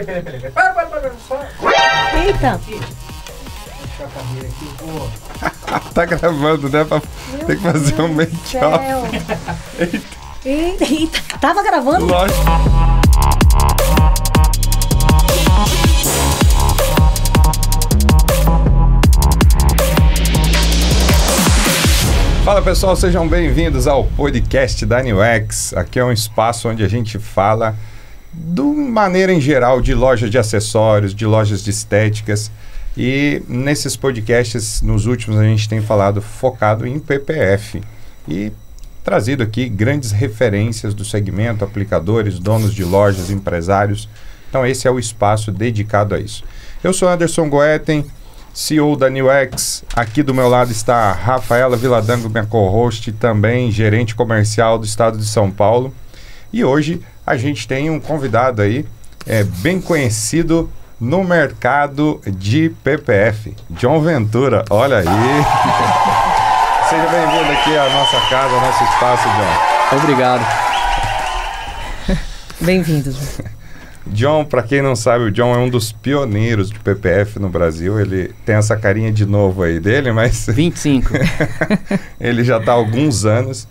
Eita! Tá gravando, né? Tem que fazer um make-off. Eita! Tava gravando? Lógico. Fala pessoal, sejam bem-vindos ao podcast da NewX. Aqui é um espaço onde a gente fala de maneira em geral de lojas de acessórios, de lojas de estéticas. E nesses podcasts, nos últimos, a gente tem falado focado em PPF e trazido aqui grandes referências do segmento, aplicadores, donos de lojas, empresários. Então esse é o espaço dedicado a isso. Eu sou Anderson Goetten, CEO da NewX. Aqui do meu lado está a Rafaela Viladango, minha co-host, também gerente comercial do estado de São Paulo. E hoje a gente tem um convidado aí, bem conhecido no mercado de PPF, John Ventura. Olha aí. Seja bem-vindo aqui à nossa casa, ao nosso espaço, John. Obrigado. Bem-vindo. John, para quem não sabe, o John é um dos pioneiros de PPF no Brasil. Ele tem essa carinha de novo aí dele, mas... 25. Ele já está há alguns anos.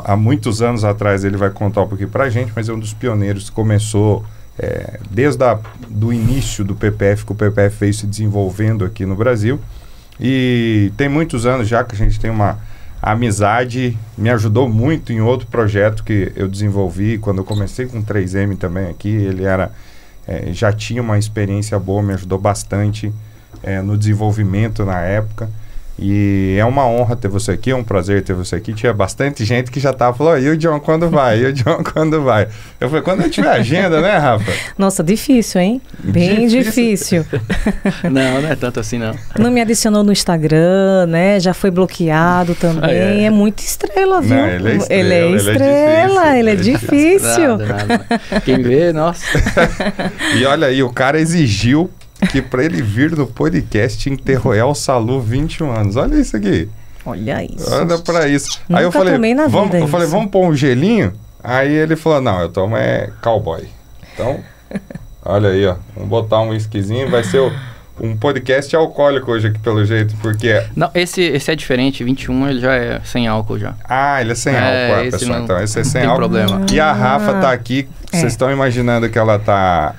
Há muitos anos atrás ele vai contar um pouquinho para a gente, mas é um dos pioneiros que começou desde do início do PPF, que o PPF veio se desenvolvendo aqui no Brasil. E tem muitos anos já que a gente tem uma amizade, me ajudou muito em outro projeto que eu desenvolvi quando eu comecei com 3M também aqui. Ele já tinha uma experiência boa, me ajudou bastante no desenvolvimento na época. E é uma honra ter você aqui, é um prazer ter você aqui. Tinha bastante gente que já estava falando, e o John quando vai? E o John quando vai? Eu falei, quando eu tiver agenda, né, Rafa? Nossa, difícil, hein? Bem difícil. Não é tanto assim, não. Não me adicionou no Instagram, né? Já foi bloqueado também. É muito estrela, viu? Não, ele é estrela. Ele é difícil. Nada. Quem vê, nossa. E olha aí, o cara exigiu que para ele vir no podcast Interroyal Salu 21 anos. Olha isso aqui. Olha isso. Olha para isso. Nunca aí eu falei, tomei na vida eu falei, vamos pôr um gelinho? Aí ele falou, não, eu tomo cowboy. Então, olha aí, ó. Vamos botar um whiskyzinho, vai ser um podcast alcoólico hoje aqui, pelo jeito, porque... Não, esse é diferente, 21 ele já é sem álcool já. Ah, ele é sem álcool, pessoal. Então, esse é sem álcool. Problema. E a Rafa tá aqui, vocês estão imaginando que ela tá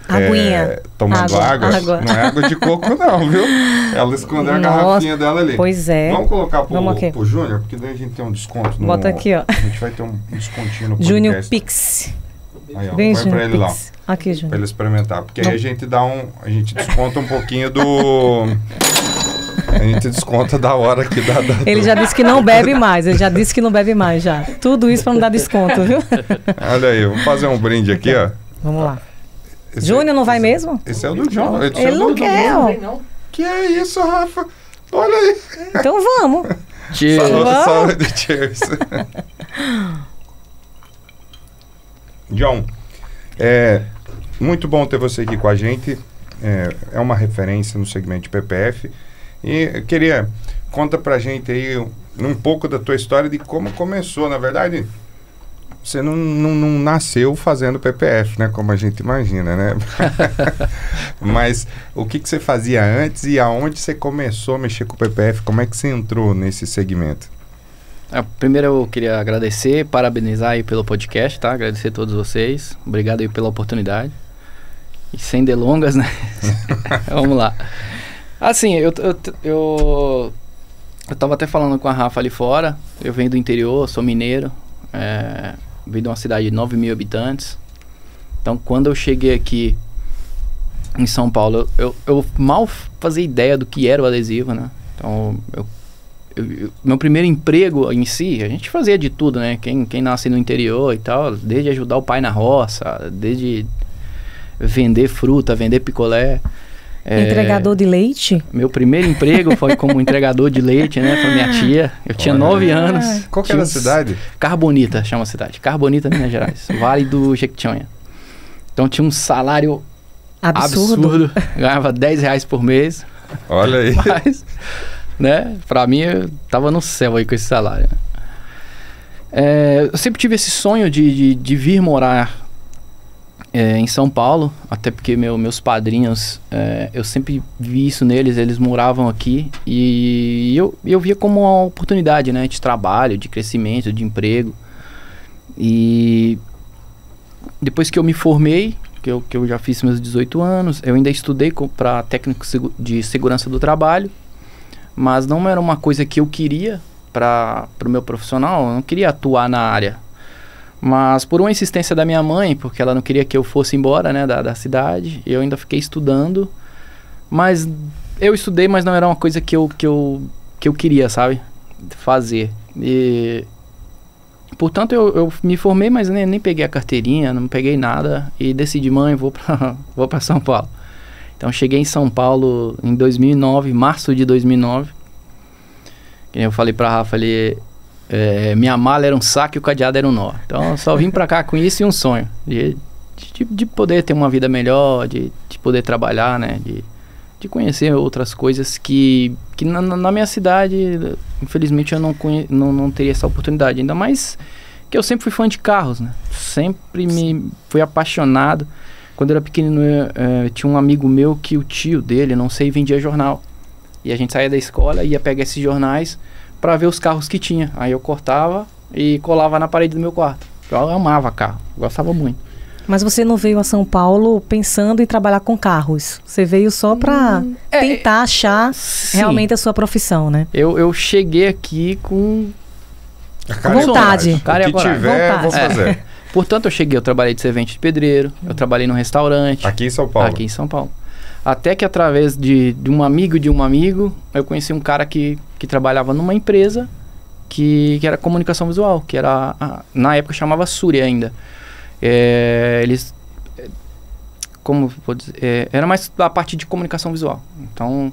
tomando água? Não é água de coco não, viu? Ela escondeu a garrafinha dela ali. Pois é. Vamos colocar pro Júnior, porque daí a gente tem um desconto. Bota aqui, ó. A gente vai ter um descontinho no podcast. Júnior Pix. Aí, ó, vai pra ele lá. Aqui, Júnior. Pra ele experimentar. Porque aí a gente desconta um pouquinho do... A gente desconta da hora que dá... Ele já disse que não bebe mais. Ele já disse que não bebe mais, já. Tudo isso pra não dar desconto, viu? Olha aí, vamos fazer um brinde aqui, ó. Vamos lá. Júnior não vai mesmo? Esse é o do John. Ele não quer, ó. Que é isso, Rafa? Olha aí. Então vamos. Cheers. Saúde, cheers. John, muito bom ter você aqui com a gente. É uma referência no segmento de PPF. E eu queria, conta pra gente aí um pouco da tua história de como começou. Na verdade, você não nasceu fazendo PPF, né? Como a gente imagina, né? Mas o que você fazia antes e aonde você começou a mexer com o PPF? Como é que você entrou nesse segmento? Primeiro eu queria agradecer, parabenizar aí pelo podcast, tá? Agradecer a todos vocês. Obrigado aí pela oportunidade. E sem delongas, né? Vamos lá. Assim, eu tava até falando com a Rafa ali fora. Eu venho do interior, sou mineiro. Venho de uma cidade de 9 mil habitantes. Então, quando eu cheguei aqui em São Paulo, eu mal fazia ideia do que era o adesivo, né? Então, meu primeiro emprego em si, a gente fazia de tudo, né? Quem nasce no interior e tal, desde ajudar o pai na roça, desde vender fruta, vender picolé. Entregador de leite? Meu primeiro emprego foi como entregador de leite, né? Pra minha tia. Eu tinha 9 anos. Qual que era a cidade? Carbonita, chama a cidade. Carbonita, Minas Gerais. Vale do Jequitinhonha. Então tinha um salário absurdo. Ganhava R$10 por mês. Olha aí. Mas, né? Pra mim, eu tava no céu aí com esse salário. Eu sempre tive esse sonho de vir morar em São Paulo, até porque meus padrinhos, eu sempre vi isso neles, eles moravam aqui e eu via como uma oportunidade, né, de trabalho, de crescimento, de emprego. E depois que eu me formei, que eu já fiz meus 18 anos, eu ainda estudei para técnico de segurança do trabalho, mas não era uma coisa que eu queria para o meu profissional, eu não queria atuar na área. Mas por uma insistência da minha mãe, porque ela não queria que eu fosse embora, né, da cidade, eu ainda fiquei estudando. Mas eu estudei, mas não era uma coisa que eu queria, sabe, fazer. E, portanto, eu me formei, mas nem peguei a carteirinha, não peguei nada. E decidi, mãe, vou para São Paulo. Então, cheguei em São Paulo em 2009, março de 2009. Eu falei para a Rafa ali... minha mala era um saco e o cadeado era um nó. Então eu só vim pra cá com isso e um sonho de poder ter uma vida melhor, de poder trabalhar, né, de conhecer outras coisas que na minha cidade, infelizmente, eu não teria essa oportunidade. Ainda mais que eu sempre fui fã de carros, né, sempre fui apaixonado. Quando eu era pequenino, tinha um amigo meu que o tio dele, não sei, vendia jornal. E a gente saía da escola e ia pegar esses jornais para ver os carros que tinha. Aí eu cortava e colava na parede do meu quarto. Eu amava carro, gostava muito. Mas você não veio a São Paulo pensando em trabalhar com carros? Você veio só para tentar achar realmente a sua profissão, né? Eu cheguei aqui com vontade. O que tiver, vou fazer. Portanto, eu trabalhei de servente de pedreiro, eu trabalhei num restaurante. Aqui em São Paulo? Aqui em São Paulo. Até que através de um amigo, eu conheci um cara que trabalhava numa empresa que era comunicação visual, que era, na época chamava Surya ainda. Eles, como vou dizer, era mais a parte de comunicação visual. Então,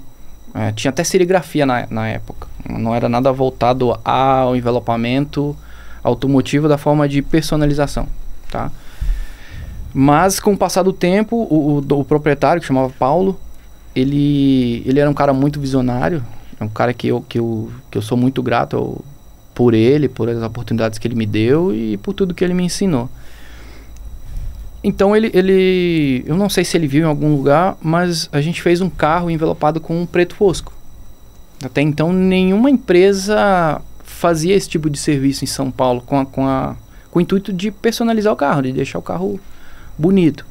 tinha até serigrafia na época. Não era nada voltado ao envelopamento automotivo da forma de personalização, tá? Mas com o passar do tempo, o proprietário, que chamava Paulo, ele era um cara muito visionário, é um cara que eu sou muito grato por ele, por as oportunidades que ele me deu e por tudo que ele me ensinou. Então eu não sei se ele viu em algum lugar, mas a gente fez um carro envelopado com um preto fosco. Até então nenhuma empresa fazia esse tipo de serviço em São Paulo com o intuito de personalizar o carro, de deixar o carro bonito.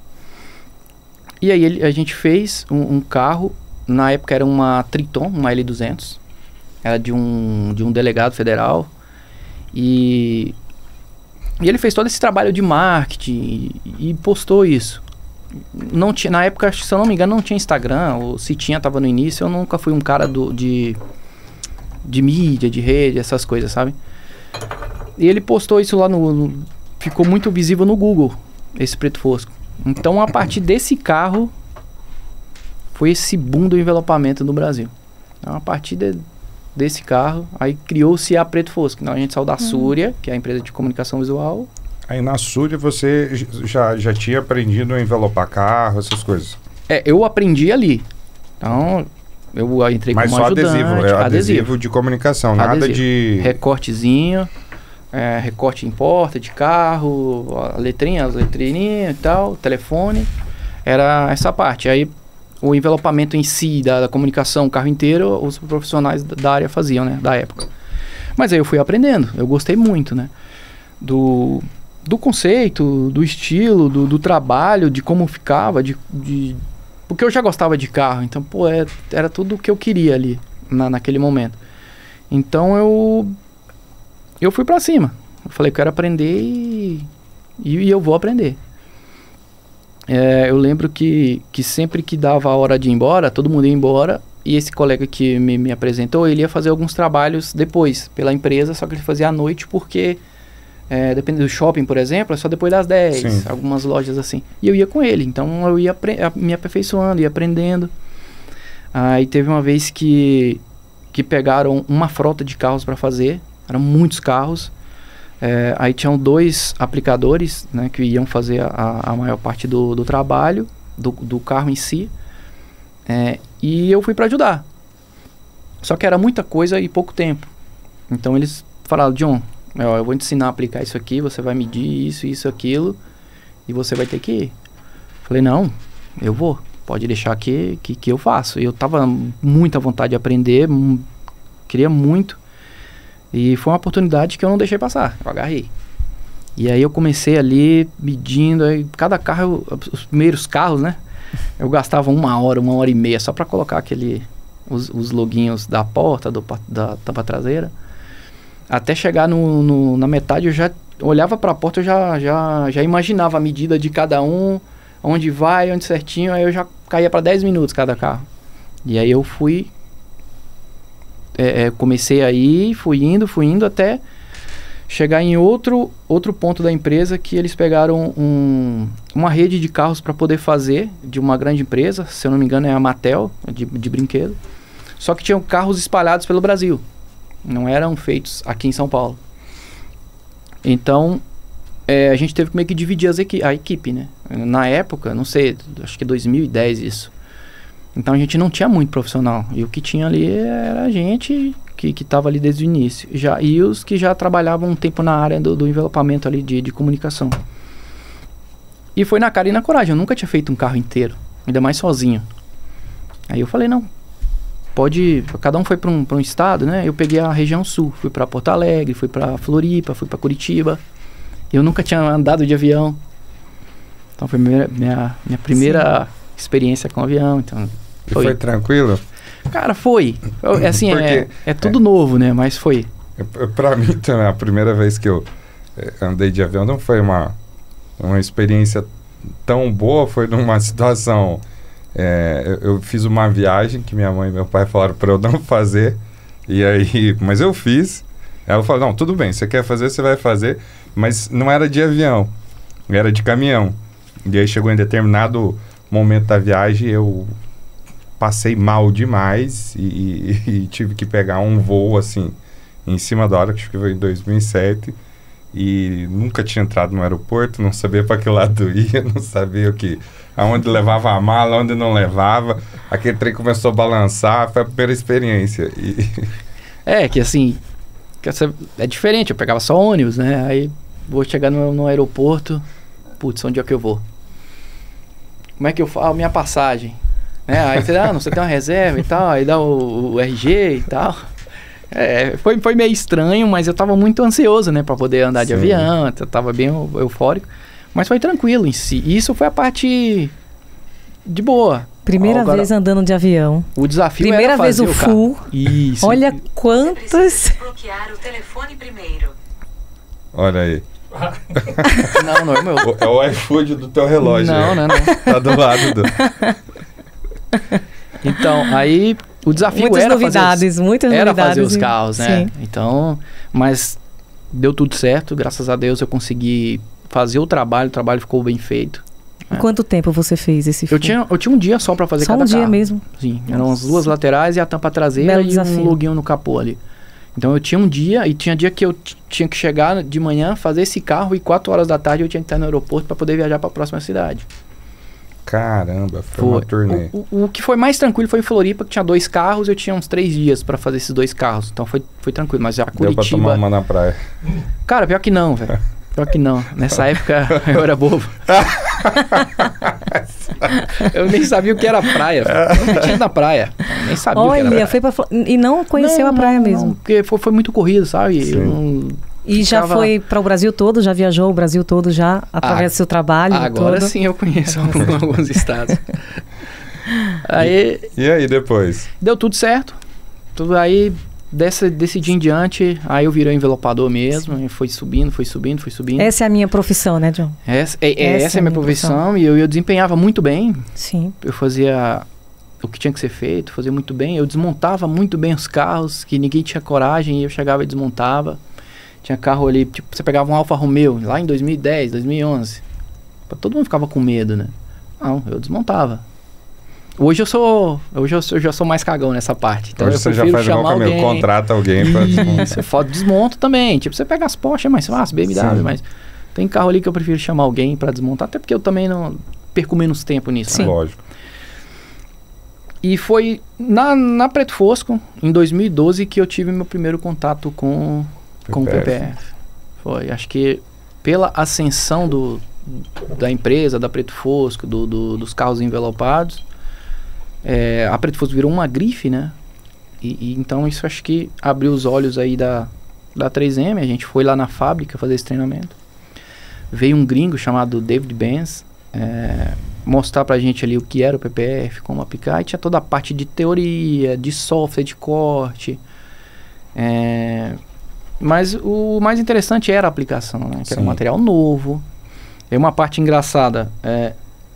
E aí a gente fez um carro, na época era uma Triton, uma L200, era de um delegado federal, e ele fez todo esse trabalho de marketing e postou isso. Não tinha, na época, se eu não me engano, não tinha Instagram, ou se tinha, estava no início. Eu nunca fui um cara de mídia, de rede, essas coisas, sabe? E ele postou isso lá ficou muito visível no Google, esse preto fosco. Então, a partir desse carro, foi esse boom do envelopamento no Brasil. Então, a partir desse carro, aí criou-se a Preto Fosco. Então, a gente saiu da Surya, que é a empresa de comunicação visual. Aí na Surya você já tinha aprendido a envelopar carro, essas coisas? Eu aprendi ali. Então, eu entrei como ajudante. Mas só adesivo de comunicação, nada de... Recortezinho. Recorte em porta de carro, as letrinhas e tal, telefone, era essa parte. Aí o envelopamento em si da comunicação, o carro inteiro, os profissionais da área faziam, né, da época. Mas aí eu fui aprendendo, eu gostei muito, né, do conceito, do estilo, do trabalho, de como ficava, porque eu já gostava de carro, então, era tudo o que eu queria ali, naquele momento. Então eu fui pra cima. Eu falei, eu quero aprender e eu vou aprender. Eu lembro que sempre que dava a hora de ir embora, todo mundo ia embora, e esse colega que me apresentou, ele ia fazer alguns trabalhos depois, pela empresa, só que ele fazia à noite porque, dependendo do shopping, por exemplo, é só depois das 10, Sim. Algumas lojas assim. E eu ia com ele, então eu ia me aperfeiçoando, ia aprendendo. Aí teve uma vez que pegaram uma frota de carros para fazer, eram muitos carros, aí tinham 2 aplicadores, né, que iam fazer a maior parte do trabalho, do carro em si, e eu fui para ajudar. Só que era muita coisa e pouco tempo. Então eles falaram, John, eu vou te ensinar a aplicar isso aqui, você vai medir isso, aquilo, e você vai ter que ir. Falei, não, eu vou. Pode deixar que eu faço. Eu tava muita vontade de aprender, queria muito. E foi uma oportunidade que eu não deixei passar, eu agarrei. E aí eu comecei ali medindo, aí cada carro, os primeiros carros, né? Eu gastava 1 hora e meia só para colocar os loguinhos da porta, da tampa traseira. Até chegar na metade eu já olhava para a porta, eu já imaginava a medida de cada um, onde vai, onde certinho, aí eu já caía para 10 minutos cada carro. E aí eu comecei aí, fui indo até chegar em outro ponto da empresa que eles pegaram uma rede de carros para poder fazer, de uma grande empresa, se eu não me engano é a Mattel, de brinquedo. Só que tinham carros espalhados pelo Brasil, não eram feitos aqui em São Paulo. Então, a gente teve que meio que dividir a equipe, né? Na época, não sei, acho que 2010 isso. Então a gente não tinha muito profissional. E o que tinha ali era a gente que estava ali desde o início. E os que já trabalhavam um tempo na área do envelopamento ali de comunicação. E foi na cara e na coragem. Eu nunca tinha feito um carro inteiro, ainda mais sozinho. Aí eu falei, não, pode... Cada um foi para um estado, né? Eu peguei a região sul. Fui para Porto Alegre, fui para Floripa, fui para Curitiba. Eu nunca tinha andado de avião. Então foi minha primeira experiência com avião. Então, foi tranquilo? Cara, foi. Assim, é tudo novo, né? Mas foi. Pra mim também, a primeira vez que eu andei de avião não foi uma experiência tão boa. Foi numa situação... eu fiz uma viagem que minha mãe e meu pai falaram pra eu não fazer. E aí... Mas eu fiz. Ela falou, não, tudo bem, você quer fazer, você vai fazer. Mas não era de avião, era de caminhão. E aí chegou em determinado momento da viagem, eu passei mal demais e tive que pegar um voo, assim, em cima da hora, que acho que foi em 2007. E nunca tinha entrado no aeroporto, não sabia para que lado ia, não sabia aonde levava a mala, onde não levava. Aquele trem começou a balançar, foi a primeira experiência. Que assim... É diferente, eu pegava só ônibus, né? Aí vou chegar no aeroporto, putz, onde é que eu vou? Como é que eu falo? Minha passagem. Aí você dá, você tem uma reserva e tal, aí dá o RG e tal. Foi meio estranho, mas eu tava muito ansioso, né? Pra poder andar de avião, eu tava bem eufórico. Mas foi tranquilo em si. Isso foi a parte de boa. Primeira vez andando de avião. O desafio Primeira era vez fazer o full. Isso. Olha quantas... Bloquear o telefone primeiro. Olha aí. Não é meu. É o iFood do teu relógio. Não. Tá do lado do... Então, aí o desafio muitas era novidades. Fazer os carros, né? Sim. Então, mas deu tudo certo. Graças a Deus eu consegui fazer o trabalho ficou bem feito. Quanto tempo você fez esse filme? Eu tinha um dia só para fazer cada carro. Só um dia mesmo? Sim, eram as duas laterais e a tampa traseira. Belo desafio. Um loguinho no capô ali. Então eu tinha um dia, e tinha dia que eu tinha que chegar de manhã, fazer esse carro, e 4 horas da tarde eu tinha que estar no aeroporto para poder viajar para a próxima cidade. Caramba, foi uma turnê. O que foi mais tranquilo foi em Floripa, que tinha 2 carros, eu tinha uns 3 dias para fazer esses 2 carros. Então foi tranquilo, mas a Curitiba... Deu pra tomar uma na praia? Cara, pior que não, velho. Pior que não. Nessa época eu era bobo. Eu nem sabia o que era praia. Eu nunca tinha ido na praia. Eu nem sabia o que era praia. Foi e não conheceu a praia mesmo. Porque foi muito corrido, sabe? E já foi para o Brasil todo? Já viajou o Brasil todo já? Através do seu trabalho? Agora sim eu conheço alguns estados. E aí depois? Deu tudo certo. Tudo aí... Desse dia em diante, aí eu virei envelopador mesmo, e foi subindo. Essa é a minha profissão, né, John? Essa é a minha profissão, e eu desempenhava muito bem. Sim. Eu fazia o que tinha que ser feito, fazia muito bem. Eu desmontava muito bem os carros, que ninguém tinha coragem, e eu chegava e desmontava. Tinha carro ali, tipo, você pegava um Alfa Romeo, lá em 2010, 2011. Todo mundo ficava com medo, né? Não, eu desmontava. Hoje eu já sou mais cagão nessa parte. Então hoje você já faz igual comigo, contrata alguém pra desmontar. Isso, desmonto também. Tipo, você pega as Porsche, é mais fácil, BMW, mas tem carro ali que eu prefiro chamar alguém pra desmontar, até porque eu também não perco menos tempo nisso. Sim. Né? Lógico. E foi na Preto Fosco, em 2012, que eu tive meu primeiro contato com o PPF. Foi, acho que pela ascensão da empresa, da Preto Fosco, dos carros envelopados. A Preto Fosco virou uma grife, né? E então isso acho que abriu os olhos aí da 3M. A gente foi lá na fábrica fazer esse treinamento. Veio um gringo chamado David Benz mostrar pra gente ali o que era o PPF, como aplicar, e tinha toda a parte de teoria, de software, de corte. Mas o mais interessante era a aplicação, né? Que era um material novo. E uma parte engraçada,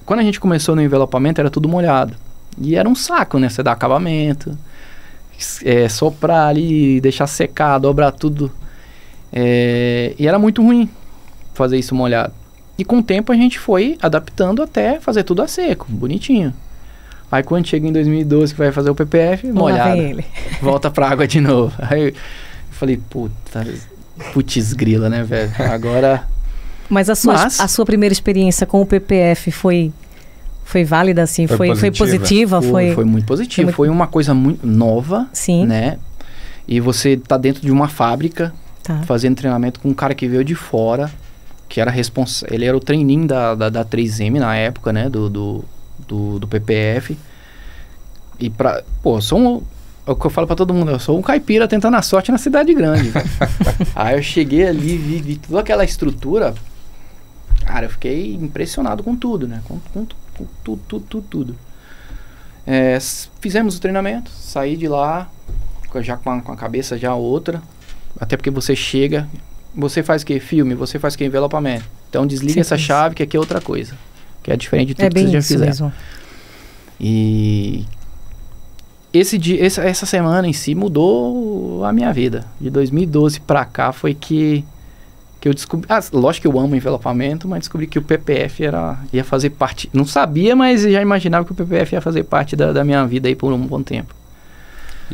quando a gente começou no envelopamento era tudo molhado. E era um saco, né? Você dá acabamento, soprar ali, deixar secar, dobrar tudo. E era muito ruim fazer isso molhado. E com o tempo a gente foi adaptando até fazer tudo a seco, bonitinho. Aí quando chega em 2012 que vai fazer o PPF, molhado. Volta pra água de novo. Aí eu falei, putz grila, né, velho? Agora... Mas a sua primeira experiência com o PPF foi válida, assim? Foi positiva? Foi muito positiva. Foi uma coisa muito nova, sim, né? E você tá dentro de uma fábrica, fazendo treinamento com um cara que veio de fora, que era responsável. Ele era o trainee da 3M na época, né? Do PPF. E é o que eu falo pra todo mundo, eu sou um caipira tentando a sorte na cidade grande. Aí eu cheguei ali, vi toda aquela estrutura. Cara, eu fiquei impressionado com tudo, né? Com tudo. Fizemos o treinamento, saí de lá já com a cabeça já outra. Até porque você chega, você faz o que? Filme, você faz o que? Envelopamento. Então desliga essa chave que aqui é outra coisa. Que é diferente de tudo que você já fizer. Mesmo. E essa semana em si mudou a minha vida. De 2012 pra cá foi que eu descobri... lógico que eu amo envelopamento, mas descobri que o PPF ia fazer parte... Não sabia, mas já imaginava que o PPF ia fazer parte da minha vida aí por um bom tempo.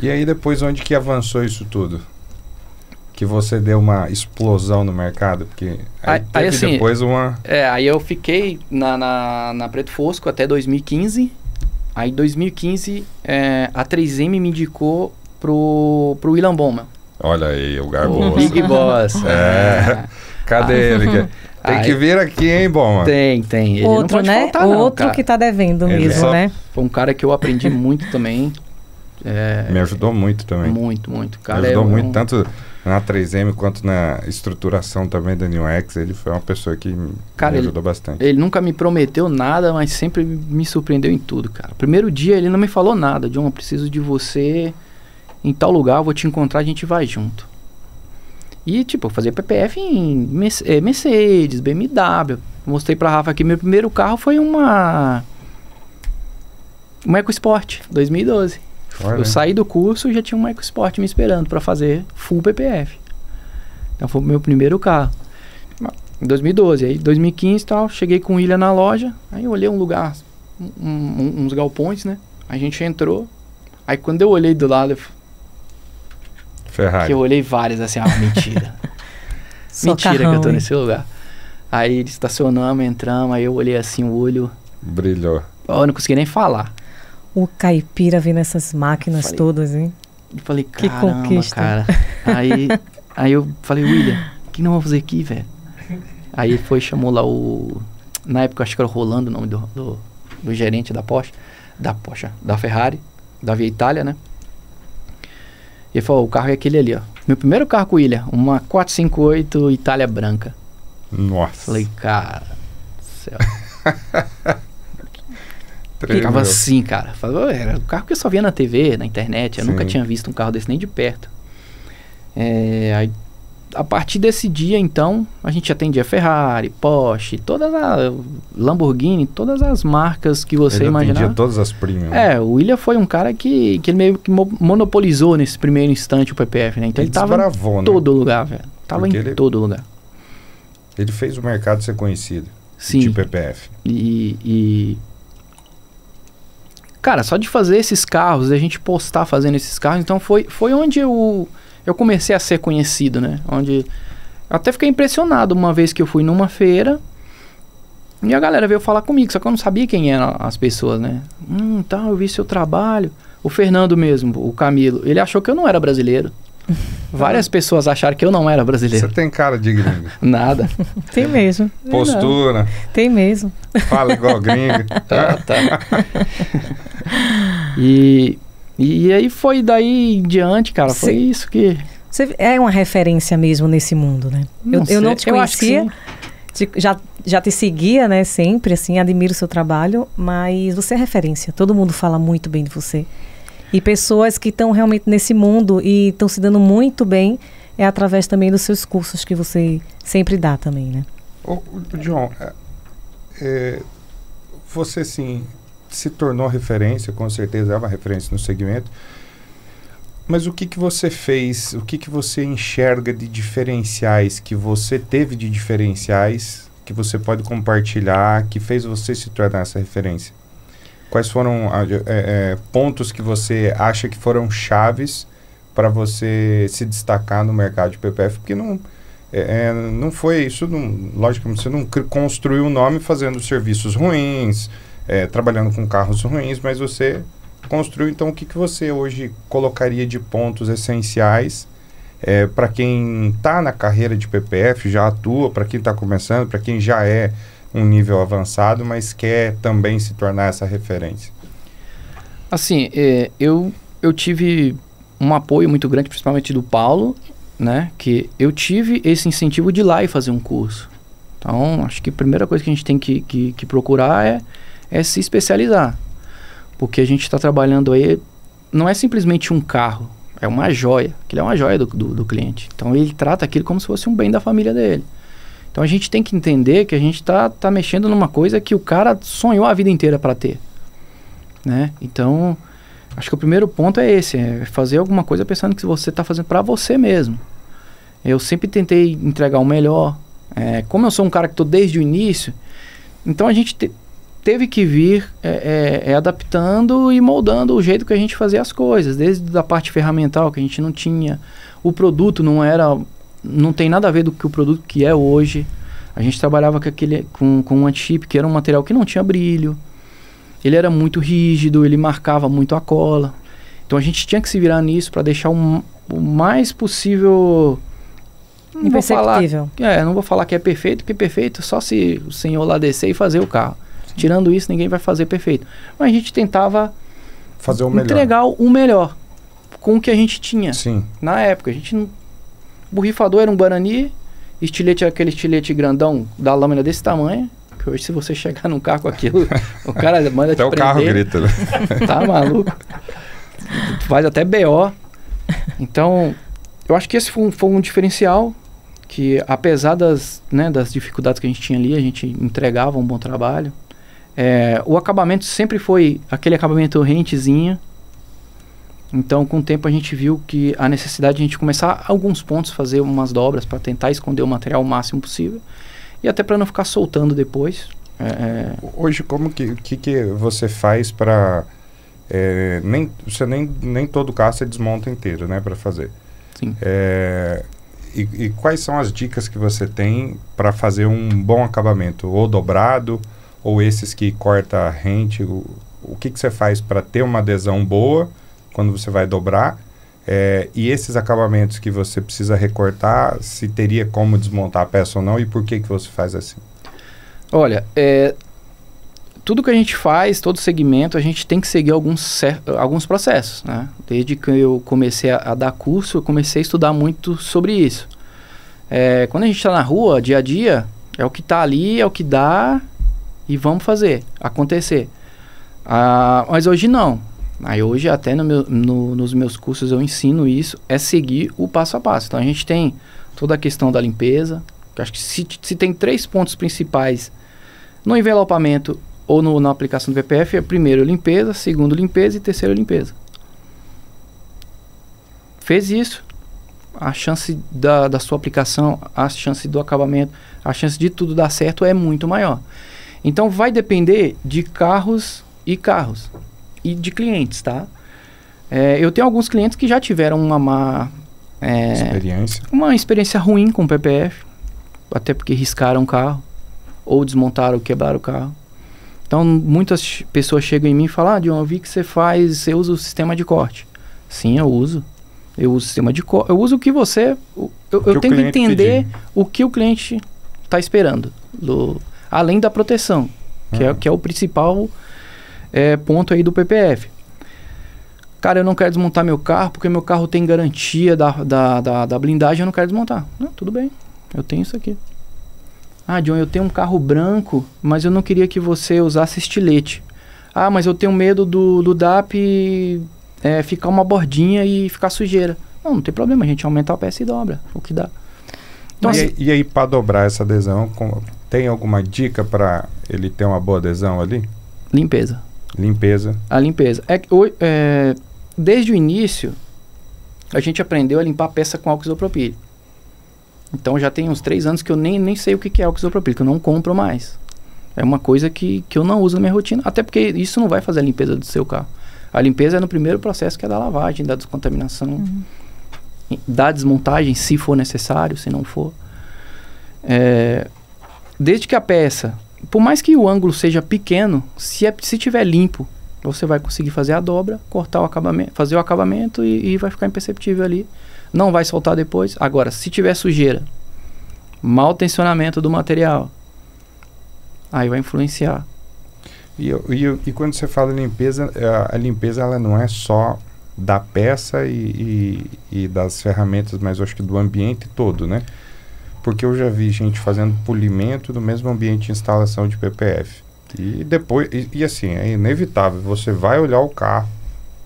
E aí depois onde que avançou isso tudo? Que você deu uma explosão no mercado? Porque aí assim, depois uma... aí eu fiquei na Preto Fosco até 2015. Aí em 2015 a 3M me indicou pro William Bonman. Olha aí, o Garboso. O Big Boss. Cadê ele? Tem que vir aqui, hein, Bonman? Tem. Ele outro, não pode faltar, outro não, que tá devendo mesmo, né? Foi um cara que eu aprendi muito também. Me ajudou muito também. Muito. Cara, me ajudou muito, tanto na 3M quanto na estruturação também da New X. Ele foi uma pessoa que me ajudou bastante. Ele nunca me prometeu nada, mas sempre me surpreendeu em tudo, cara. Primeiro dia ele não me falou nada. John, eu preciso de você em tal lugar, eu vou te encontrar, a gente vai junto. E tipo, eu fazia PPF em Mercedes, BMW. Mostrei pra Rafa que meu primeiro carro foi uma EcoSport 2012. Olha. Eu saí do curso e já tinha uma EcoSport me esperando para fazer full PPF. Então foi o meu primeiro carro. Em 2012, aí 2015 e tal, cheguei com o William na loja, aí eu olhei um lugar, uns galpões, né? A gente entrou, aí quando eu olhei do lado, Ferrari. Que eu olhei várias assim, mentira. Mentira carrão, que eu tô nesse lugar. Aí estacionamos, entramos, aí eu olhei assim, o olho... Brilhou. Eu não consegui nem falar. O caipira vendo essas máquinas todas, hein? Eu falei, caramba, cara. Aí eu falei, William, o que nós vamos fazer aqui, velho? Aí chamou lá na época, acho que era o Rolando o nome do gerente da Ferrari, da Via Itália, né? E ele falou, o carro é aquele ali, ó. Meu primeiro carro com o William, uma 458 Itália branca. Nossa. Falei, cara, céu. Ficava assim, cara. Era o carro que eu só via na TV, na internet. Eu nunca tinha visto um carro desse nem de perto. Aí, a partir desse dia, então, a gente atendia Ferrari, Porsche, Lamborghini, todas as marcas que você imaginar. Atendia todas as premium. O William foi um cara que ele meio que monopolizou nesse primeiro instante o PPF, né? Então ele tava em todo lugar, velho. Tava em todo lugar. Ele fez o mercado ser conhecido. Sim. De PPF. Cara, só de fazer esses carros, a gente postar fazendo esses carros, então foi onde eu comecei a ser conhecido, né? Onde eu até fiquei impressionado uma vez que eu fui numa feira e a galera veio falar comigo, só que eu não sabia quem eram as pessoas, né? Eu vi seu trabalho. O Fernando mesmo, o Camilo, ele achou que eu não era brasileiro. Várias pessoas acharam que eu não era brasileiro. Você tem cara de gringo. Nada. Tem mesmo. Postura. Tem mesmo. Fala igual gringo. Tá. E aí foi daí em diante, cara. Foi isso que... Você é uma referência mesmo nesse mundo, né? Eu não te conhecia, já te seguia, né, sempre, assim, admiro o seu trabalho, mas você é referência. Todo mundo fala muito bem de você. E pessoas que estão realmente nesse mundo e estão se dando muito bem é através também dos seus cursos que você sempre dá também, né? Ô, John, você, sim, se tornou referência, com certeza é uma referência no segmento. Mas o que você fez, o que você enxerga de diferenciais, que você teve de diferenciais, que você pode compartilhar, que fez você se tornar essa referência? Quais foram pontos que você acha que foram chaves para você se destacar no mercado de PPF? Porque não foi isso, logicamente, você não construiu um nome fazendo serviços ruins, trabalhando com carros ruins, mas você... construiu, então o que você hoje colocaria de pontos essenciais para quem está na carreira de PPF, já atua, para quem está começando, para quem já é um nível avançado, mas quer também se tornar essa referência? Assim, eu tive um apoio muito grande, principalmente do Paulo, né? Que eu tive esse incentivo de ir lá e fazer um curso. Então, acho que a primeira coisa que a gente tem que procurar é se especializar. Porque a gente está trabalhando aí, não é simplesmente um carro, é uma joia. Aquilo é uma joia do cliente. Então ele trata aquilo como se fosse um bem da família dele. Então a gente tem que entender que a gente tá mexendo numa coisa que o cara sonhou a vida inteira para ter, né? Então, acho que o primeiro ponto é esse, é fazer alguma coisa pensando que você está fazendo para você mesmo. Eu sempre tentei entregar o melhor. Como eu sou um cara que estou desde o início, então a gente... teve que vir adaptando e moldando o jeito que a gente fazia as coisas, desde a parte ferramental que a gente não tinha, o produto não tem nada a ver do que o produto que é hoje. A gente trabalhava com um anti-chip, que era um material que não tinha brilho, ele era muito rígido, ele marcava muito a cola, então a gente tinha que se virar nisso para deixar o mais possível imperceptível. Não vou falar que é perfeito, porque perfeito só se o senhor lá descer e fazer o carro. Tirando isso, ninguém vai fazer perfeito. Mas a gente tentava fazer o melhor, entregar o melhor com o que a gente tinha. Sim. Na época, a gente não... O borrifador era um Guarani, estilete era aquele estilete grandão da lâmina desse tamanho, que hoje se você chegar num carro com aquilo, o cara manda te prender. Até o carro grita, né? Tá maluco? Faz até BO. Então, eu acho que esse foi um diferencial, que apesar das dificuldades que a gente tinha ali, a gente entregava um bom trabalho. O acabamento sempre foi aquele acabamento rentezinho. Então, com o tempo, a gente viu que a necessidade de a gente começar alguns pontos, fazer umas dobras para tentar esconder o material o máximo possível. E até para não ficar soltando depois. Hoje, como que você faz para... nem todo carro você desmonta inteiro, né, para fazer. Sim. E quais são as dicas que você tem para fazer um bom acabamento? Ou dobrado, ou esses que corta rente? O que você faz para ter uma adesão boa quando você vai dobrar? E esses acabamentos que você precisa recortar, se teria como desmontar a peça ou não, e por que você faz assim? Olha, tudo que a gente faz, todo segmento, a gente tem que seguir alguns processos, né? Desde que eu comecei a dar curso, eu comecei a estudar muito sobre isso. Quando a gente está na rua, dia a dia, é o que está ali, é o que dá, e vamos fazer acontecer. Mas hoje não. Aí hoje até nos meus cursos eu ensino isso, é seguir o passo a passo. Então a gente tem toda a questão da limpeza, que acho que se tem 3 pontos principais no envelopamento ou na aplicação do PPF, é primeiro limpeza, segundo limpeza e terceiro limpeza. Fez isso, a chance da sua aplicação, a chance do acabamento, a chance de tudo dar certo é muito maior. Então vai depender de carros e de clientes, tá? Eu tenho alguns clientes que já tiveram uma experiência ruim com o PPF, até porque riscaram o carro, ou desmontaram, quebraram o carro. Então, muitas pessoas chegam em mim e falam, John, eu vi que você usa o sistema de corte. Sim, eu uso. eu uso sistema de corte, eu uso o que você... Eu tenho que entender o que o cliente está esperando, além da proteção, que é o principal ponto aí do PPF. Cara, eu não quero desmontar meu carro porque meu carro tem garantia da blindagem, eu não quero desmontar. Não, tudo bem, eu tenho isso aqui. Ah, John, eu tenho um carro branco, mas eu não queria que você usasse estilete. Ah, mas eu tenho medo do DAP ficar uma bordinha e ficar sujeira. Não tem problema, a gente aumenta a peça e dobra, o que dá. Então, e aí, para dobrar essa adesão, tem alguma dica para ele ter uma boa adesão ali? Limpeza. A limpeza. Desde o início, a gente aprendeu a limpar a peça com álcool isopropílico. Então já tem uns 3 anos que eu nem sei o que é álcool isopropílico, eu não compro mais. É uma coisa que eu não uso na minha rotina, até porque isso não vai fazer a limpeza do seu carro. A limpeza é no primeiro processo, que é da lavagem, da descontaminação, da desmontagem, se for necessário, se não for. Desde que a peça, por mais que o ângulo seja pequeno, se tiver limpo, você vai conseguir fazer a dobra, cortar o acabamento, fazer o acabamento e vai ficar imperceptível ali. Não vai soltar depois. Agora, se tiver sujeira, mau tensionamento do material, aí vai influenciar. E quando você fala limpeza, a limpeza ela não é só da peça e das ferramentas, mas eu acho que do ambiente todo, né? Porque eu já vi gente fazendo polimento no mesmo ambiente de instalação de PPF. E depois, assim, é inevitável. Você vai olhar o carro,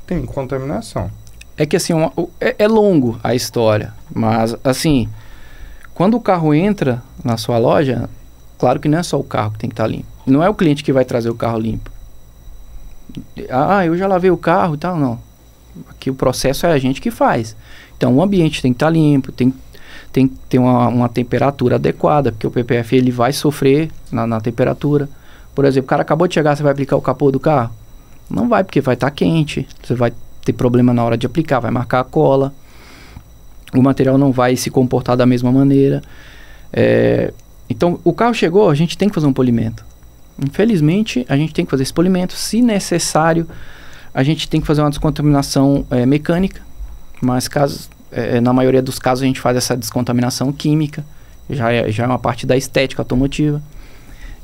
tem contaminação. É que assim, é longo a história, mas assim, quando o carro entra na sua loja, claro que não é só o carro que tem que estar limpo. Não é o cliente que vai trazer o carro limpo. Ah, eu já lavei o carro e tal, não. Aqui o processo é a gente que faz. Então o ambiente tem que estar limpo, tem que ter uma temperatura adequada, porque o PPF ele vai sofrer na temperatura. Por exemplo, o cara acabou de chegar, você vai aplicar o capô do carro? Não vai, porque vai estar quente, você vai ter problema na hora de aplicar, vai marcar a cola, o material não vai se comportar da mesma maneira. Então, o carro chegou, a gente tem que fazer um polimento. Infelizmente, a gente tem que fazer esse polimento. Se necessário, a gente tem que fazer uma descontaminação mecânica, mas na maioria dos casos a gente faz essa descontaminação química, já é uma parte da estética automotiva.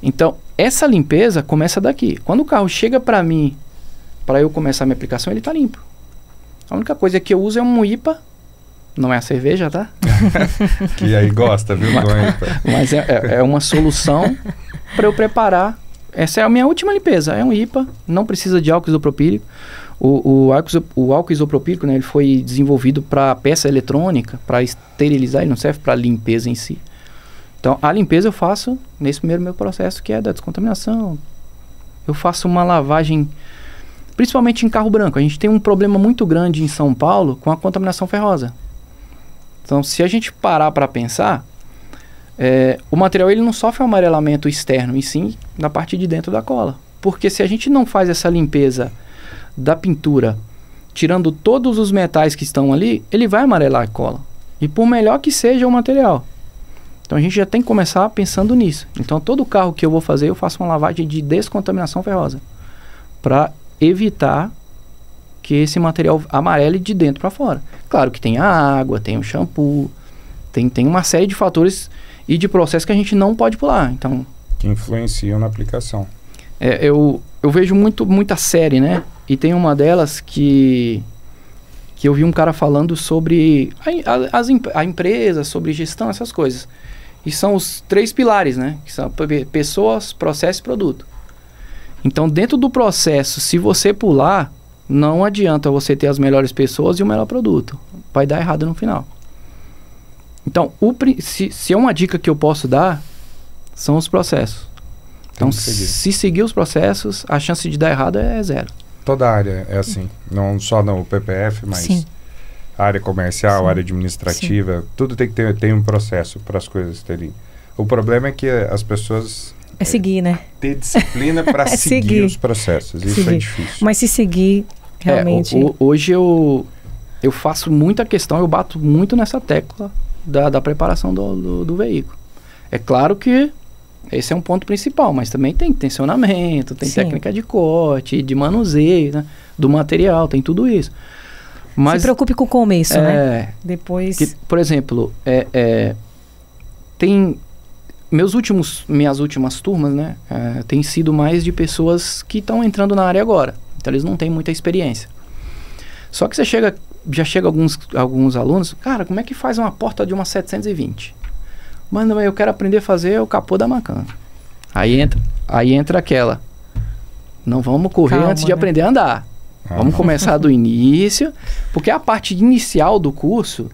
Então, essa limpeza começa daqui. Quando o carro chega para mim, para eu começar a minha aplicação, ele está limpo. A única coisa que eu uso é um IPA, não é a cerveja, tá? Que aí gosta, viu? Mas é uma solução para eu preparar. Essa é a minha última limpeza, é um IPA, não precisa de álcool isopropílico. O álcool isopropílico, né, ele foi desenvolvido para peça eletrônica, para esterilizar, ele não serve para limpeza em si. Então, a limpeza eu faço nesse primeiro meu processo, que é da descontaminação. Eu faço uma lavagem, principalmente em carro branco. A gente tem um problema muito grande em São Paulo com a contaminação ferrosa. Então, se a gente parar para pensar, o material ele não sofre um amarelamento externo, e sim na parte de dentro da cola. Porque se a gente não faz essa limpeza da pintura, tirando todos os metais que estão ali, ele vai amarelar a cola. E por melhor que seja o material. Então a gente já tem que começar pensando nisso. Então todo carro que eu vou fazer, eu faço uma lavagem de descontaminação ferrosa, para evitar que esse material amarele de dentro para fora. Claro que tem a água, tem o shampoo, tem uma série de fatores e de processos que a gente não pode pular. Então, que influenciam na aplicação. Eu vejo muita série, né? E tem uma delas que eu vi um cara falando sobre a empresa, sobre gestão, essas coisas. E são os 3 pilares, né? Que são pessoas, processo e produto. Então, dentro do processo, se você pular, não adianta você ter as melhores pessoas e o melhor produto. Vai dar errado no final. Então, se é uma dica que eu posso dar, são os processos. Então, se seguir os processos, a chance de dar errado é 0. Toda área é assim. Não só no PPF, mas Sim. área comercial, Sim. área administrativa. Sim. Tudo tem que ter um processo para as coisas terem. O problema é que as pessoas... seguir, né? Ter disciplina para seguir os processos. Isso é difícil. Mas se seguir, realmente... Hoje eu faço muita questão, eu bato muito nessa tecla da preparação do veículo. É claro que esse é um ponto principal, mas também tem tensionamento, tem técnica de corte, de manuseio, né, do material, tem tudo isso. Se preocupe com o começo, né? Depois... Que, por exemplo, tem... Minhas últimas turmas, né? Tem sido mais de pessoas que estão entrando na área agora. Então, eles não têm muita experiência. Só que já chega alguns alunos... Cara, como é que faz uma porta de uma 720? Mano, eu quero aprender a fazer o capô da Macan. Aí entra aquela... Não vamos correr antes de aprender a andar. Vamos começar do início, porque a parte inicial do curso,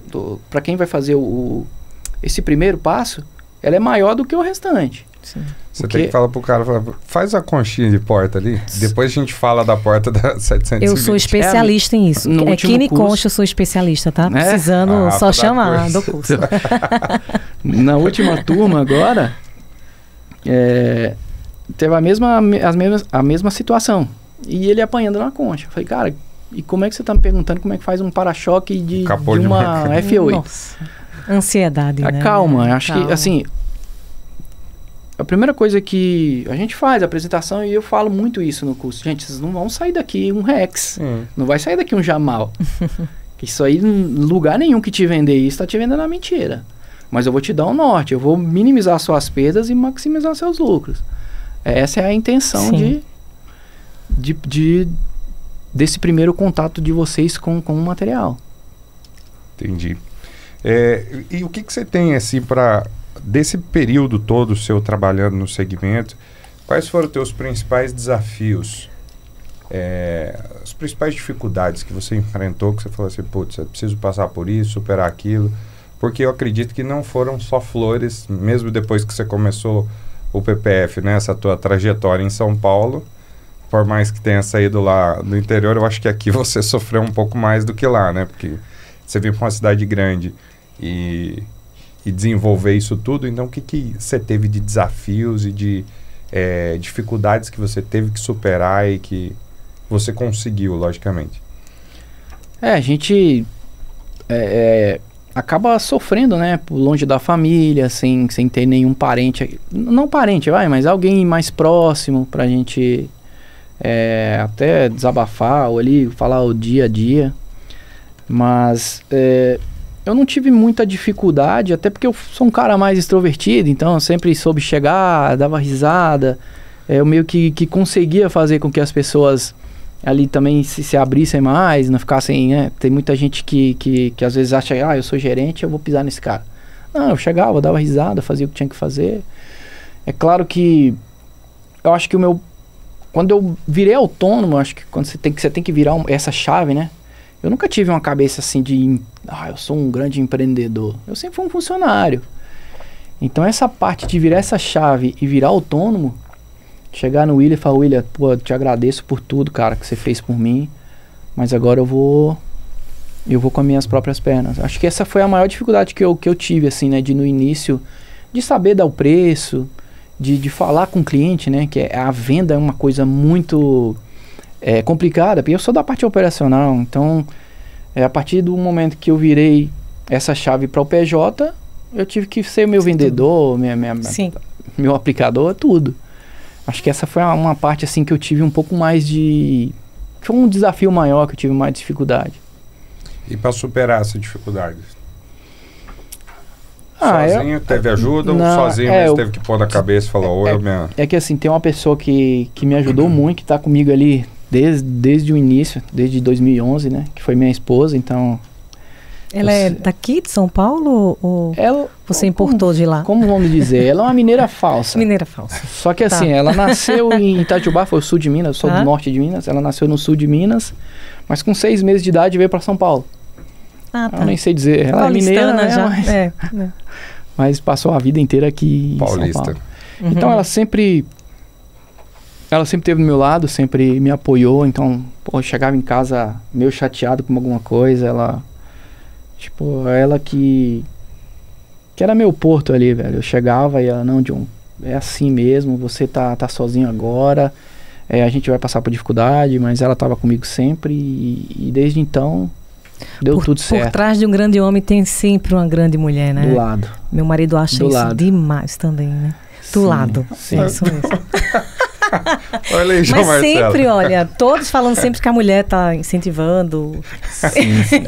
para quem vai fazer esse primeiro passo, ela é maior do que o restante. Sim. Você tem que falar pro cara, faz a conchinha de porta ali, depois a gente fala da porta da 720. Eu sou especialista em isso. Kine Concha, eu sou especialista, tá? Precisando só chamar do curso. Na última turma agora, teve a mesma situação. E ele apanhando na concha. Eu falei, cara, e como é que você tá me perguntando como é que faz um para-choque de uma F8? Nossa, ansiedade, né? Calma, acho que, assim, a primeira coisa que a gente faz, a apresentação, e eu falo muito isso no curso. Gente, vocês não vão sair daqui um Rex, não vai sair daqui um Jamal. Isso aí, lugar nenhum que te vender isso, tá te vendendo a mentira. Mas eu vou te dar um norte, eu vou minimizar suas perdas e maximizar seus lucros. Essa é a intenção desse primeiro contato de vocês com o material. Entendi. E o que você tem assim desse período todo seu trabalhando no segmento, quais foram os teus principais desafios, as principais dificuldades que você enfrentou, que você falou assim, putz, eu preciso passar por isso, superar aquilo, porque eu acredito que não foram só flores, mesmo depois que você começou o PPF, né, essa tua trajetória em São Paulo. Por mais que tenha saído lá no interior, eu acho que aqui você sofreu um pouco mais do que lá, né? Porque você veio para uma cidade grande e desenvolver isso tudo. Então, o que você teve de desafios e de dificuldades que você teve que superar e que você conseguiu, logicamente? A gente acaba sofrendo, né? Longe da família, sem ter nenhum parente. Não parente, mas alguém mais próximo pra gente... até desabafar ou ali falar o dia a dia, mas eu não tive muita dificuldade, até porque eu sou um cara mais extrovertido, então eu sempre soube chegar, dava risada, eu meio que conseguia fazer com que as pessoas ali também se abrissem mais, não ficassem, né? Tem muita gente que às vezes acha, eu sou gerente, eu vou pisar nesse cara. Não, eu chegava, dava risada, fazia o que tinha que fazer. É claro que eu acho que quando eu virei autônomo, acho que quando você tem que virar essa chave, né? Eu nunca tive uma cabeça assim de... eu sou um grande empreendedor. Eu sempre fui um funcionário. Então essa parte de virar essa chave e virar autônomo, chegar no William e falar, William, pô, eu te agradeço por tudo, cara, que você fez por mim, mas agora eu vou com as minhas próprias pernas. Acho que essa foi a maior dificuldade que eu tive, assim, né? De no início, de saber dar o preço... De falar com o cliente, né? Que a venda é uma coisa muito complicada, porque eu sou da parte operacional, então a partir do momento que eu virei essa chave para o PJ, eu tive que ser meu vendedor, meu aplicador, tudo. Acho que essa foi uma parte assim que eu tive um pouco mais de... Foi um desafio maior, que eu tive mais dificuldade. E para superar essa dificuldade? Sozinho? Teve ajuda ou sozinho, mas teve que pôr na cabeça e falou, É que assim, tem uma pessoa que me ajudou muito, que tá comigo ali desde o início, desde 2011, né? Que foi minha esposa, então... Ela é daqui de São Paulo ou você importou de lá? Como vamos dizer? Ela é uma mineira falsa. Mineira falsa. Só que assim, ela nasceu em Itajubá, foi o sul de Minas, eu sou do norte de Minas. Ela nasceu no sul de Minas, mas com 6 meses de idade veio para São Paulo. Tá. Eu nem sei dizer. Ela é mineira, né? Já. Mas passou a vida inteira aqui em São Paulo. Uhum. Então ela sempre esteve do meu lado, sempre me apoiou. Então, eu chegava em casa meio chateado com alguma coisa, ela que era meu porto ali, velho. Eu chegava e ela, não, John, é assim mesmo, você tá sozinho agora, a gente vai passar por dificuldade, mas ela tava comigo sempre e desde então deu tudo certo. Por trás de um grande homem tem sempre uma grande mulher, né? Do lado. Meu marido acha isso demais também, né? Do lado. Sim. É isso mesmo. Olha aí, João Mas Marcelo. sempre, olha, todos falando sempre que a mulher tá incentivando. Sim, sim.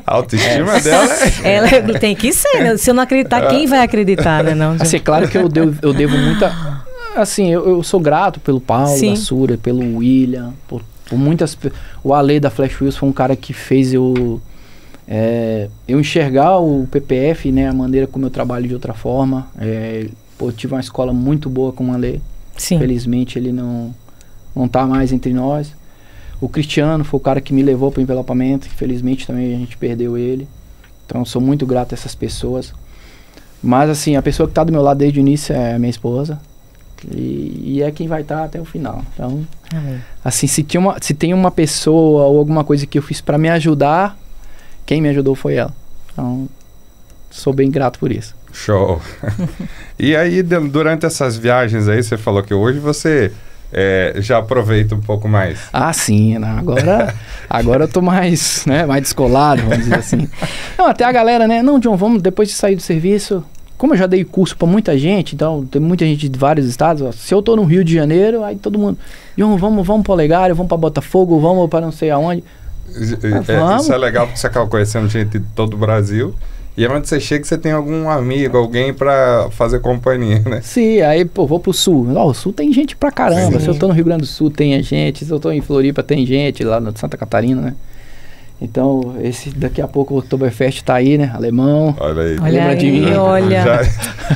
A autoestima dela Ela tem que ser, né? Se eu não acreditar, quem vai acreditar, né? Não, Assim, é claro que eu devo muita... Assim, eu sou grato pelo Paulo, Sim. da Sura, pelo William, por muitas... O Ale da Flash Wheels foi um cara que fez eu enxergar o PPF, né? A maneira como eu trabalho de outra forma. Eu tive uma escola muito boa com o Ale. Sim. Felizmente ele não tá mais entre nós. O Cristiano foi o cara que me levou para o envelopamento. Infelizmente também a gente perdeu ele. Então eu sou muito grato a essas pessoas. Mas assim, a pessoa que está do meu lado desde o início é a minha esposa. E é quem vai estar até o final. Então, assim, se tem uma pessoa ou alguma coisa que eu fiz para me ajudar, quem me ajudou foi ela. Então, sou bem grato por isso. Show. E aí, durante essas viagens aí, você falou que hoje você já aproveita um pouco mais. Ah, sim. Né? Agora eu tô mais, né, mais descolado, vamos dizer assim. Não, até a galera, né? Não, John, vamos, depois de sair do serviço... Como eu já dei curso pra muita gente, então tem muita gente de vários estados. Ó, se eu tô no Rio de Janeiro, aí todo mundo... John, vamos pra Olegário, vamos pra Botafogo, vamos pra não sei aonde. Isso é legal porque você acaba conhecendo gente de todo o Brasil. E é onde você chega, você tem algum amigo, alguém pra fazer companhia, né? Sim, aí, pô, vou pro Sul. O Sul tem gente pra caramba. Sim. Se eu tô no Rio Grande do Sul, tem gente. Se eu tô em Floripa, tem gente. Lá no Santa Catarina, né? Então, daqui a pouco o Oktoberfest tá aí, né? Alemão. Olha aí. Lembra de mim? Olha.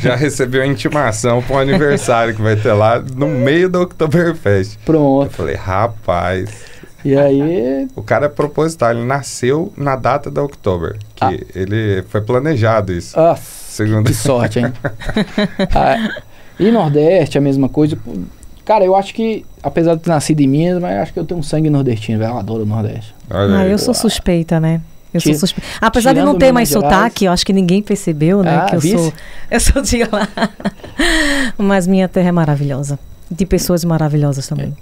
Já recebeu a intimação para um aniversário que vai ter lá no meio do Oktoberfest. Pronto. Eu falei, rapaz... E aí... O cara é proposital, ele nasceu na data da Oktober. Que ele foi planejado isso. Segundo... Que sorte, hein? E Nordeste, a mesma coisa. Cara, eu acho que, apesar de ter nascido em Minas, mas eu acho que eu tenho um sangue nordestino, velho. Eu adoro o Nordeste. Eu sou suspeita, né? Sou suspeita. Apesar de não ter mais sotaque, eu acho que ninguém percebeu, né? Que eu sou de lá. Mas minha terra é maravilhosa. De pessoas maravilhosas também.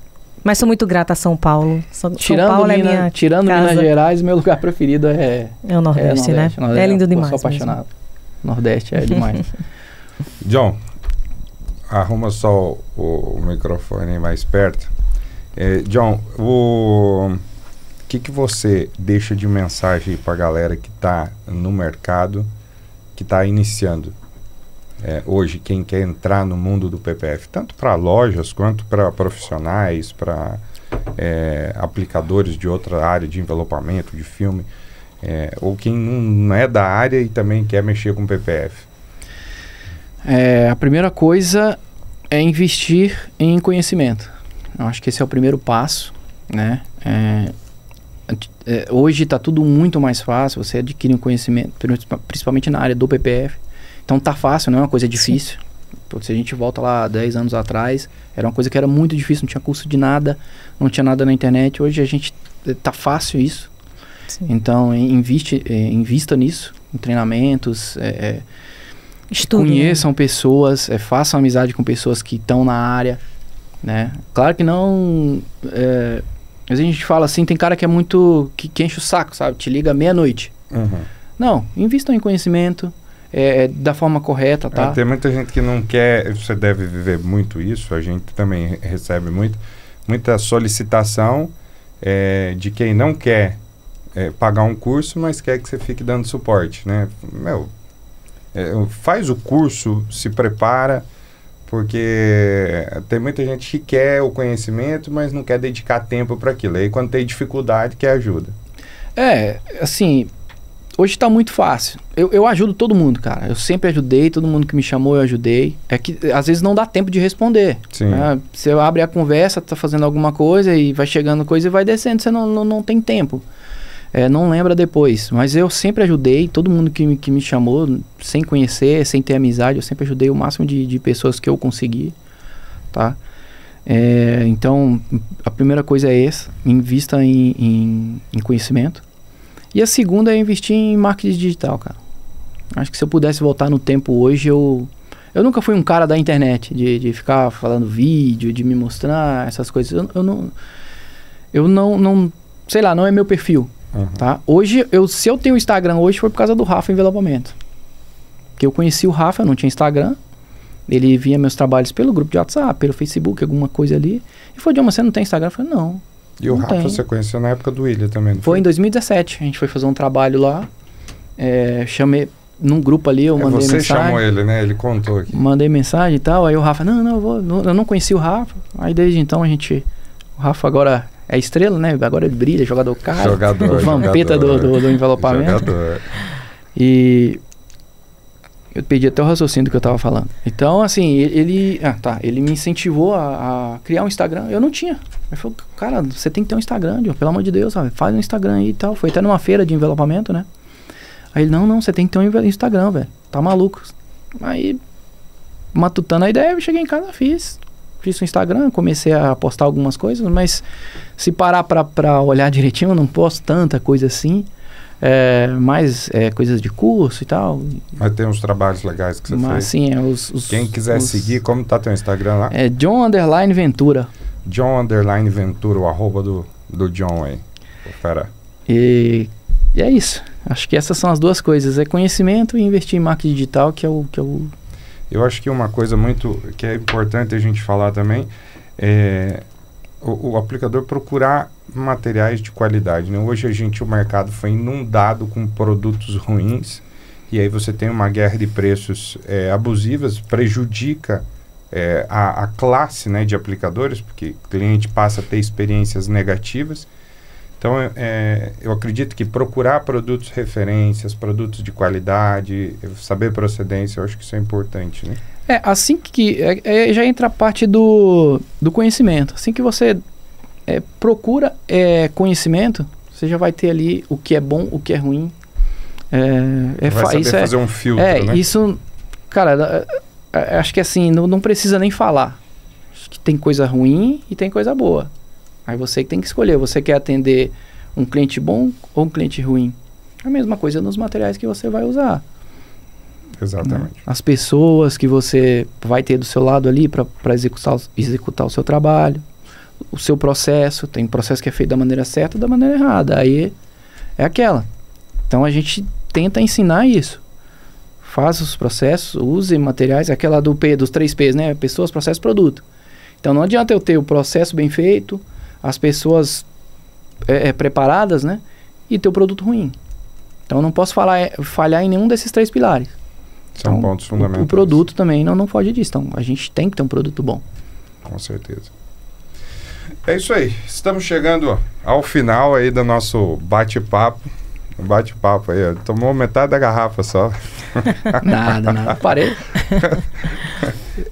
Mas sou muito grata a São Paulo. São Paulo é minha Tirando casa. Minas Gerais, meu lugar preferido é o Nordeste, né? Nordeste. É lindo demais. Eu sou apaixonado. Nordeste é demais. John, arruma só o microfone mais perto. John, o que você deixa de mensagem para a galera que está no mercado, que está iniciando hoje, quem quer entrar no mundo do PPF, tanto para lojas quanto para profissionais, para aplicadores de outra área de envelopamento, de filme, ou quem não é da área e também quer mexer com PPF? A primeira coisa é investir em conhecimento. Eu acho que esse é o primeiro passo, né? Hoje está tudo muito mais fácil, você adquire um conhecimento, principalmente na área do PPF. Então tá fácil, não é uma coisa difícil. Se a gente volta lá 10 anos atrás, era uma coisa que era muito difícil, não tinha curso de nada, não tinha nada na internet. Hoje a gente tá fácil isso. Sim. Então invista nisso, em treinamentos, conheçam pessoas, façam amizade com pessoas que estão na área, né? Claro que não... Às vezes a gente fala assim, tem cara que é muito... que enche o saco, sabe? Te liga meia-noite. Uhum. Não, invistam em conhecimento, da forma correta, tá? Tem muita gente que não quer... Você deve viver muito isso, a gente também recebe muita solicitação de quem não quer pagar um curso, mas quer que você fique dando suporte, né? Faz o curso, se prepara, porque tem muita gente que quer o conhecimento, mas não quer dedicar tempo para aquilo. Aí quando tem dificuldade, quer ajuda. Assim, hoje está muito fácil. Eu ajudo todo mundo, cara. Eu sempre ajudei, todo mundo que me chamou eu ajudei. É que às vezes não dá tempo de responder. Sim. Né? Você abre a conversa, tá fazendo alguma coisa e vai chegando coisa e vai descendo, você não tem tempo. Não lembra depois, mas eu sempre ajudei todo mundo que me chamou, sem conhecer, sem ter amizade, eu sempre ajudei o máximo de pessoas que eu consegui, tá? Então, a primeira coisa é essa, invista em conhecimento. E a segunda é investir em marketing digital, cara. Acho que se eu pudesse voltar no tempo hoje, eu nunca fui um cara da internet, de ficar falando vídeo, de me mostrar essas coisas. Eu não sei lá, não é meu perfil. Uhum. Tá? Hoje, se eu tenho Instagram hoje, foi por causa do Rafa Envelopamento. Porque eu conheci o Rafa, eu não tinha Instagram. Ele via meus trabalhos pelo grupo de WhatsApp, pelo Facebook, alguma coisa ali. E falou, John, você não tem Instagram? Eu falei, não. E o Rafa você conheceu na época do William também? Foi em 2017. A gente foi fazer um trabalho lá. Chamei num grupo ali, eu mandei mensagem. Você chamou ele, né? Ele contou aqui. Mandei mensagem e tal. Aí o Rafa, eu não conheci o Rafa. Aí desde então o Rafa agora é estrela, né? Agora ele brilha, jogador caro. Jogador. O vampeta do envelopamento. Jogador. E eu perdi até o raciocínio do que eu tava falando. Então, assim, ele me incentivou a criar um Instagram. Eu não tinha. Ele falou, cara, você tem que ter um Instagram, John, pelo amor de Deus, sabe? Faz um Instagram aí e tal. Foi até numa feira de envelopamento, né? Aí ele, não, você tem que ter um Instagram, velho. Tá maluco. Aí, matutando a ideia, eu cheguei em casa, fiz o Instagram, comecei a postar algumas coisas, mas se parar pra olhar direitinho, eu não posto tanta coisa assim. Mais coisas de curso e tal. Mas tem uns trabalhos legais que você fez. Sim, quem quiser seguir, como tá teu Instagram lá? É John_Ventura. John_Ventura, o arroba do John aí. Fera. E é isso. Acho que essas são as duas coisas. É conhecimento e investir em marketing digital, que é o... Eu acho que uma coisa muito que é importante a gente falar também é o aplicador procurar materiais de qualidade, né? Hoje o mercado foi inundado com produtos ruins e aí você tem uma guerra de preços abusivas, prejudica a classe, né, de aplicadores, porque o cliente passa a ter experiências negativas. Então, eu acredito que procurar produtos referências, produtos de qualidade, saber procedência, eu acho que isso é importante, né? Assim que... já entra a parte do conhecimento. Assim que você procura conhecimento, você já vai ter ali o que é bom, o que é ruim. Vai saber fazer um filtro, né? Isso... Cara, acho que assim, não precisa nem falar. Acho que tem coisa ruim e tem coisa boa. Aí você tem que escolher, você quer atender um cliente bom ou um cliente ruim? A mesma coisa nos materiais que você vai usar. Exatamente. Né? As pessoas que você vai ter do seu lado ali para executar o seu trabalho, o seu processo, tem processo que é feito da maneira certa ou da maneira errada, aí é aquela. Então a gente tenta ensinar isso. Faça os processos, use materiais, aquela dos 3 P's, né? Pessoas, processo, produto. Então não adianta eu ter o processo bem feito, as pessoas preparadas, né? E ter o produto ruim. Então eu não posso falhar em nenhum desses 3 pilares. São pontos fundamentais. O produto também não foge disso. Então a gente tem que ter um produto bom. Com certeza. É isso aí. Estamos chegando ao final aí do nosso bate-papo. Um bate-papo aí. Tomou metade da garrafa só. Nada. Parei.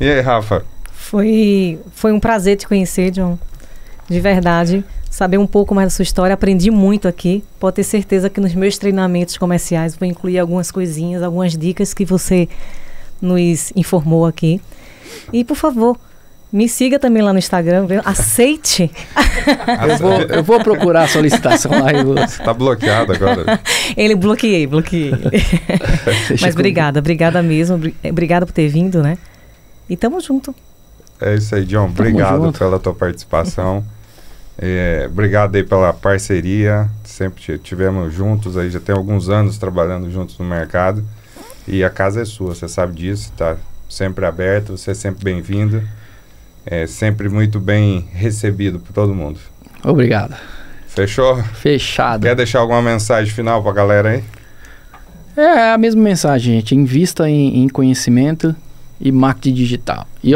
E aí, Rafa? Foi um prazer te conhecer, John. De verdade. Saber um pouco mais da sua história. Aprendi muito aqui. Pode ter certeza que nos meus treinamentos comerciais vou incluir algumas coisinhas, algumas dicas que você nos informou aqui. E, por favor, me siga também lá no Instagram, viu? Aceite. Eu vou procurar a solicitação lá. Tá bloqueado agora. Bloqueei. Mas obrigada mesmo. Obrigada por ter vindo, né? E tamo junto. É isso aí, John. Obrigado pela tua participação. Obrigado aí pela parceria. Sempre tivemos juntos aí, já tem alguns anos trabalhando juntos no mercado. E a casa é sua, você sabe disso, tá sempre aberto, você é sempre bem-vindo. Sempre muito bem recebido por todo mundo. Obrigado. Fechou? Fechado. Quer deixar alguma mensagem final pra galera aí? É a mesma mensagem, gente. Invista em conhecimento e marketing digital. E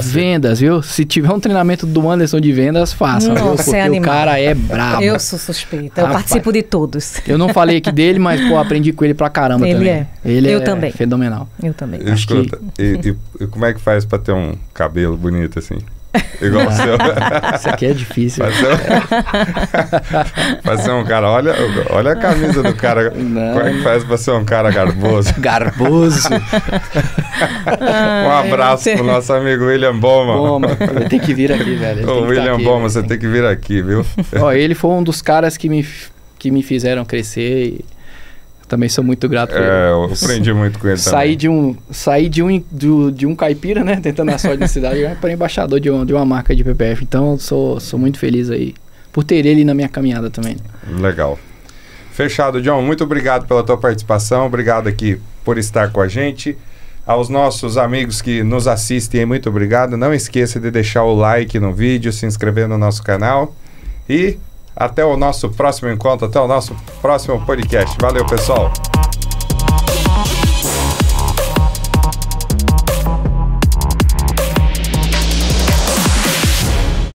vendas, viu? Se tiver um treinamento do Anderson de vendas, faça. Nossa, porque o cara é brabo. Eu sou suspeita. Eu participo de todos. Eu não falei aqui dele, mas aprendi com ele pra caramba também. Ele é também. Fenomenal. Eu também. Escuta, e como é que faz pra ter um cabelo bonito assim? Igual o seu. Isso aqui é difícil. Fazer um cara, olha a camisa do cara. Como é que faz pra ser um cara garboso? Garboso. Um abraço pro nosso amigo William Boma. Ele tem que vir aqui, velho. O William Boma, você tem que vir aqui, viu? Ele foi um dos caras que me fizeram crescer e também sou muito grato por ele. Eu aprendi muito com ele também. Saí de um caipira, né? Tentando a sorte na cidade, para embaixador de uma marca de PPF. Então, sou muito feliz aí por ter ele na minha caminhada também. Legal. Fechado, John. Muito obrigado pela tua participação. Obrigado aqui por estar com a gente. Aos nossos amigos que nos assistem, muito obrigado. Não esqueça de deixar o like no vídeo, se inscrever no nosso canal. E até o nosso próximo encontro, até o nosso próximo podcast. Valeu, pessoal!